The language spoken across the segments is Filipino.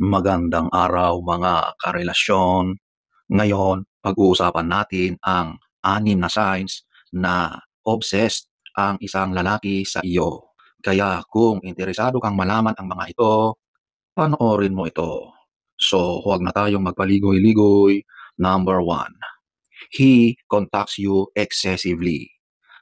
Magandang araw mga karelasyon. Ngayon, pag-uusapan natin ang 6 na signs na obsessed ang isang lalaki sa iyo. Kaya kung interesado kang malaman ang mga ito, panoorin mo ito. So, huwag na tayong magpaligoy-ligoy. Number 1, he contacts you excessively.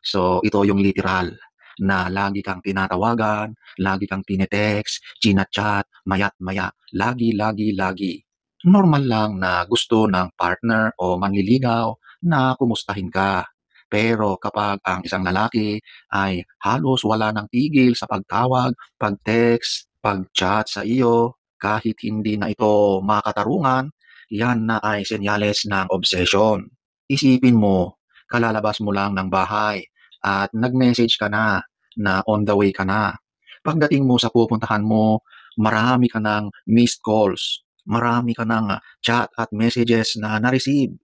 So, ito yung literal na lagi kang tinatawagan, lagi kang tinetext, chinachat, mayat-maya, lagi, lagi, lagi. Normal lang na gusto ng partner o manliligaw na kumustahin ka. Pero kapag ang isang lalaki ay halos wala ng tigil sa pagtawag, pag-text, pag-chat sa iyo, kahit hindi na ito makatarungan, yan na ay senyales ng obsession. Isipin mo, kalalabas mo lang ng bahay at nag-message ka na on the way ka na. Pagdating mo sa pupuntahan mo, marami ka ng missed calls, marami ka ng chat at messages na na-receive.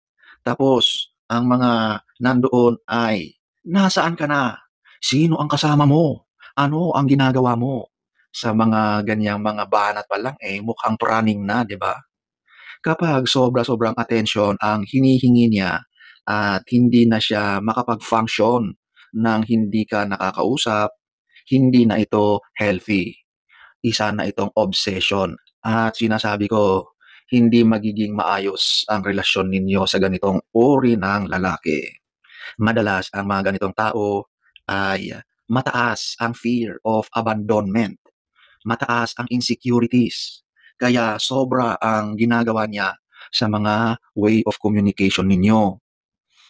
Tapos, ang mga nandoon ay, nasaan ka na? Sino ang kasama mo? Ano ang ginagawa mo? Sa mga ganyang mga banat pa lang mukhang praning na, di ba? Kapag sobra-sobrang atensyon ang hinihingi niya at hindi na siya makapag-function ng hindi ka nakakausap, hindi na ito healthy. Isa na itong obsession. At sinasabi ko, hindi magiging maayos ang relasyon ninyo sa ganitong uri ng lalaki. Madalas ang mga ganitong tao ay mataas ang fear of abandonment, mataas ang insecurities. Kaya sobra ang ginagawa niya sa mga way of communication ninyo.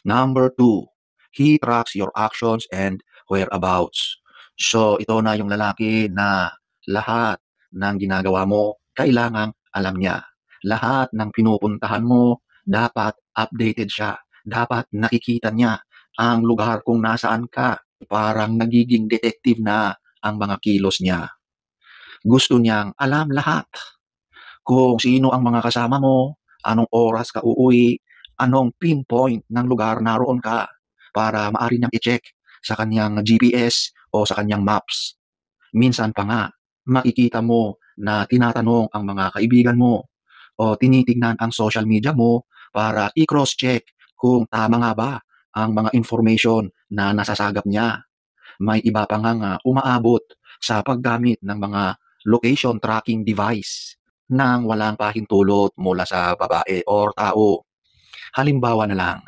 Number 2, he tracks your actions and whereabouts. So ito na yung lalaki na lahat ng ginagawa mo, kailangang alam niya. Lahat ng pinupuntahan mo, dapat updated siya. Dapat nakikita niya ang lugar kung nasaan ka. Parang nagiging detective na ang mga kilos niya. Gusto niyang alam lahat. Kung sino ang mga kasama mo, anong oras ka uuwi, anong pinpoint ng lugar naroon ka para maari niyang i-check sa kanyang GPS o sa kanyang maps. Minsan pa nga, makikita mo na tinatanong ang mga kaibigan mo o tinitignan ang social media mo para i-cross-check kung tama nga ba ang mga information na nasasagap niya. May iba pa nga umaabot sa paggamit ng mga location tracking device nang walang pahintulot mula sa babae or tao. Halimbawa na lang,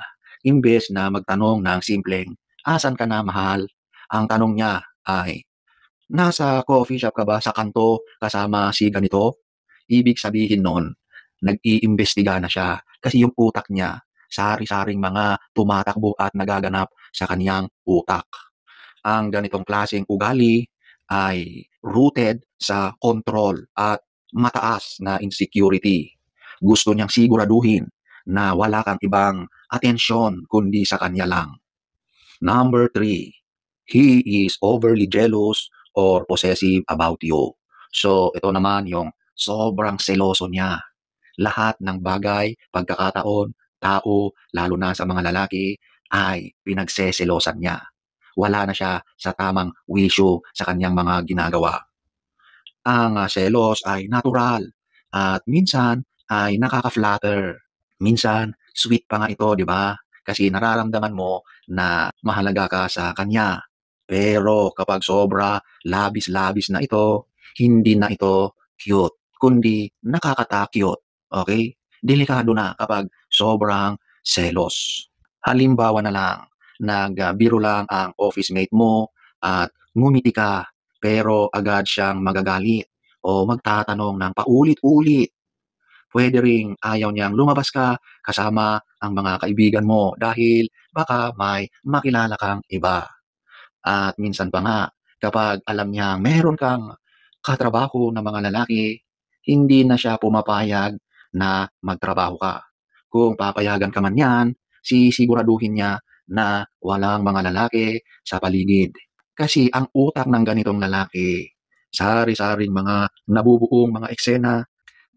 imbes na magtanong ng simpleng, "Asan ka na, mahal?" Ang tanong niya ay, "Nasa coffee shop ka ba sa kanto kasama si ganito?" Ibig sabihin nun, nag-iimbestiga na siya kasi yung utak niya, sari-saring mga tumatakbo at nagaganap sa kaniyang utak. Ang ganitong klaseng ugali ay rooted sa control at mataas na insecurity. Gusto niyang siguraduhin na wala kang ibang atensyon kundi sa kanya lang. Number 3, he is overly jealous or possessive about you. So, ito naman yung sobrang seloso niya. Lahat ng bagay, pagkakataon, tao, lalo na sa mga lalaki, ay pinagseselosan niya. Wala na siya sa tamang wisyo sa kanyang mga ginagawa. Ang selos ay natural at minsan ay nakaka-flatter. Minsan, sweet pa nga ito, di ba? Kasi nararamdaman mo na mahalaga ka sa kanya. Pero kapag sobra, labis-labis na ito, hindi na ito cute, kundi nakakata-cute. Okay? Delikado na kapag sobrang selos. Halimbawa na lang, nagbiro lang ang office mate mo at ngumiti ka pero agad siyang magagalit o magtatanong ng paulit-ulit. Puwede ring ayaw niyang lumabas ka kasama ang mga kaibigan mo dahil baka may makilala kang iba. At minsan pa nga, kapag alam niyang meron kang katrabaho na mga lalaki, hindi na siya pumapayag na magtrabaho ka. Kung papayagan ka man yan, sisiguraduhin niya na walang mga lalaki sa paligid. Kasi ang utak ng ganitong lalaki, sari-saring mga nabubuong mga eksena,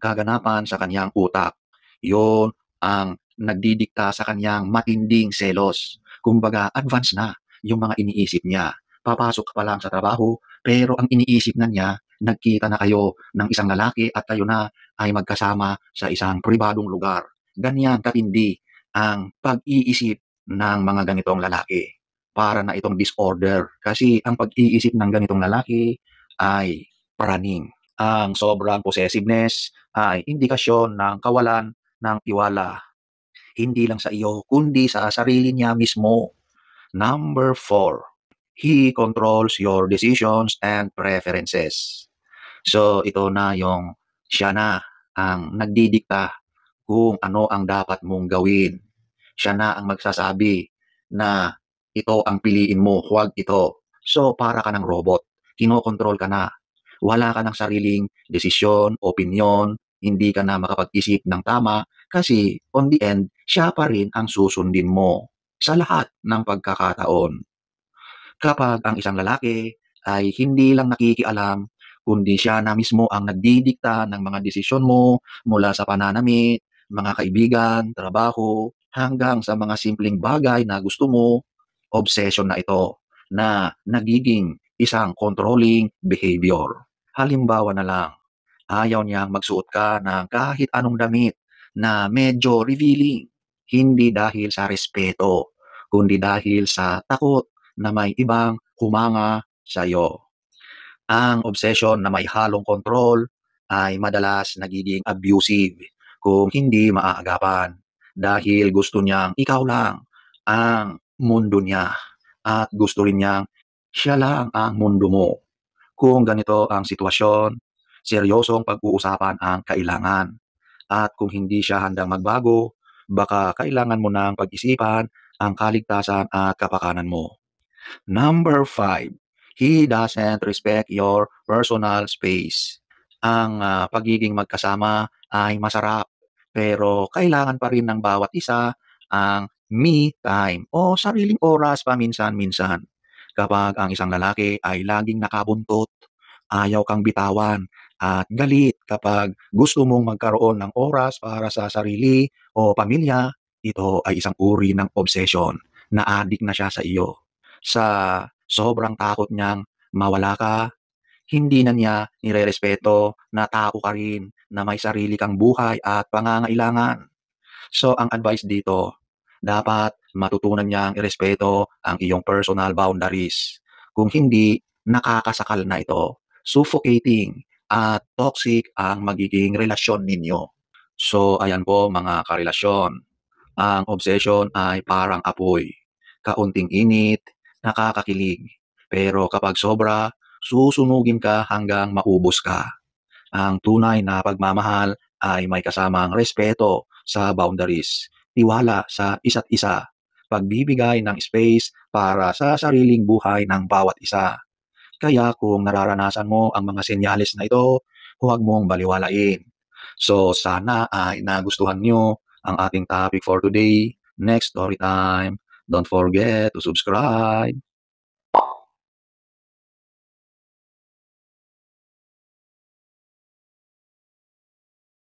kaganapan sa kanyang utak. Yon ang nagdidikta sa kanyang matinding selos. Kumbaga, advance na yung mga iniisip niya. Papasok ka pa lang sa trabaho, pero ang iniisip na niya, nagkita na kayo ng isang lalaki at kayo na ay magkasama sa isang pribadong lugar. Ganyan katindi ang pag-iisip ng mga ganitong lalaki. Para na itong disorder kasi ang pag-iisip ng ganitong lalaki ay praning. Ang sobrang possessiveness ay indikasyon ng kawalan ng tiwala, hindi lang sa iyo kundi sa sarili niya mismo. Number 4, he controls your decisions and preferences. So ito na yung siya na ang nagdidikta kung ano ang dapat mong gawin. Siya na ang magsasabi na ito ang piliin mo, huwag ito. So para ka ng robot, kinokontrol ka na. Wala ka ng sariling desisyon, opinyon, hindi ka na makapag-isip ng tama kasi on the end, siya pa rin ang susundin mo sa lahat ng pagkakataon. Kapag ang isang lalaki ay hindi lang nakikialam, kundi siya na mismo ang nagdidikta ng mga desisyon mo mula sa pananamit, mga kaibigan, trabaho, hanggang sa mga simpleng bagay na gusto mo, obsession na ito na nagiging isang controlling behavior. Halimbawa na lang, ayaw niyang magsuot ka ng kahit anong damit na medyo revealing, hindi dahil sa respeto, kundi dahil sa takot na may ibang humanga sa iyo. Ang obsession na may halong control ay madalas nagiging abusive kung hindi maaagapan dahil gusto niyang ikaw lang ang mundo niya at gusto rin niyang siya lang ang mundo mo. Kung ganito ang sitwasyon, seryosong pag-uusapan ang kailangan. At kung hindi siya handang magbago, baka kailangan mo nang pag-isipan ang kaligtasan at kapakanan mo. Number 5, he doesn't respect your personal space. Ang pagiging magkasama ay masarap, pero kailangan pa rin ng bawat isa ang me time o sariling oras paminsan-minsan. Kapag ang isang lalaki ay laging nakabuntot, ayaw kang bitawan, at galit kapag gusto mong magkaroon ng oras para sa sarili o pamilya, ito ay isang uri ng obsession na adik na siya sa iyo. Sa sobrang takot niyang mawala ka, hindi na niya nirerespeto na tao ka rin, na may sarili kang buhay at pangangailangan. So ang advice dito, dapat matutunan niyang irespeto ang iyong personal boundaries. Kung hindi, nakakasakal na ito, suffocating at toxic ang magiging relasyon ninyo. So ayan po mga karelasyon, ang obsession ay parang apoy. Kaunting init, nakakakilig. Pero kapag sobra, susunugin ka hanggang maubos ka. Ang tunay na pagmamahal ay may kasamang respeto sa boundaries, tiwala sa isa't isa, pagbibigay ng space para sa sariling buhay ng bawat isa. Kaya kung nararanasan mo ang mga senyales na ito, huwag mong baliwalain. So sana ay nagustuhan nyo ang ating topic for today. Next story time. Don't forget to subscribe.